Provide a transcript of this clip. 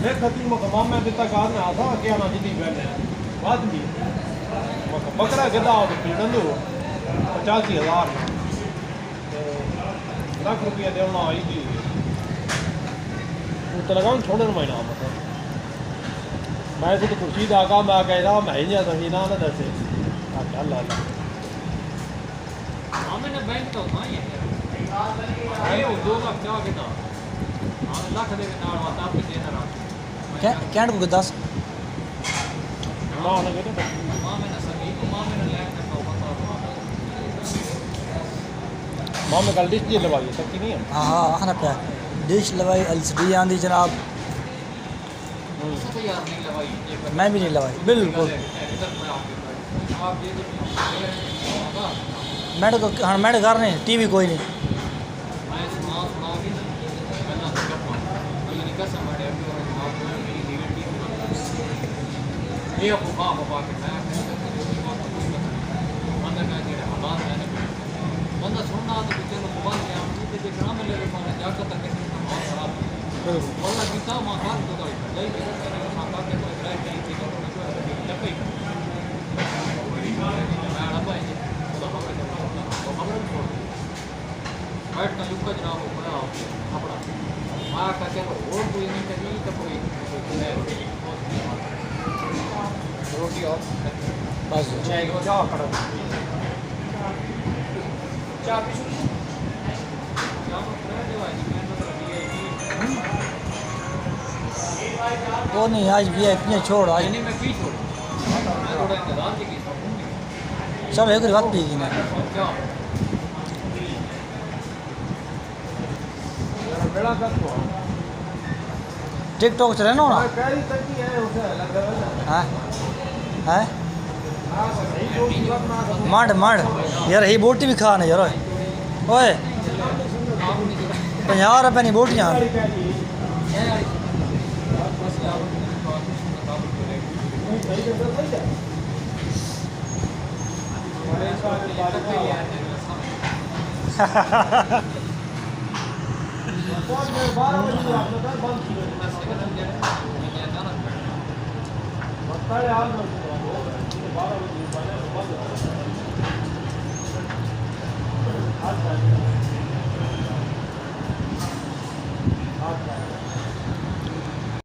मैं खती मक मामा देता कार में आता क्या ना जिदी बैठे बात भी मक बकरा गदा हो तो पीड़न दो 85,000 लाख रुपया देना आई थी तो लगाऊं छोड़ने महीना मतलब मैं तो कुर्सी दागा मैं कह रहा मैं ही नहीं सही ना दसे क्या ला हमने बैंक तो था ये ये 2 लाख क्या के था लाख दे के नाल वाता आप दे ना क्या बुक 10 ना लगे तो मां में ना सही तो मां में ना लैक का बता मां में कल डिश लवाई सकती नहीं है हाँ आखना पे डिश लवाई एलसीडी आंदी जनाब तो यार नहीं लवाई मैं भी नहीं लवाई बिल्कुल आप ये मैड को हाँ मैड घर नहीं टीवी कोई नहीं मैं सुना भी मैं ना कपा ये निका समारे अभी और आप मेरी लीगल टीम ये आपको बाबा के मैं बंदा का ये हालात है बंदा सुनना तो चलो मोबाइल में हम तो देखना में ले पाने जाकर तक बहुत खराब वल्ला गीता मां का तो लई के साथ के कोई राय नहीं थी तो लपई मैं अड़ा है तो खबर छोड़ बैठ का लुक जरा हो पड़ा अपना मां का चलो और कोई नहीं करी तो कोई रोटी और बस चाय को जाओ करो चार पीस जाओ तो देवाई मैं तो वो नहीं आज VIP छोड़ आज नहीं मैं पी छोड़ मैं थोड़ा इंतजार की चल एक बात पीगी ना क्या बेड़ा कर तो टिकटॉक चले ना कैरी तकी है उसे लग रहा है हाँ है हां सही दो बात ना मांड मांड यार ये बोटी भी खा ना यार ओए 50 रुपए नहीं बोटियां आज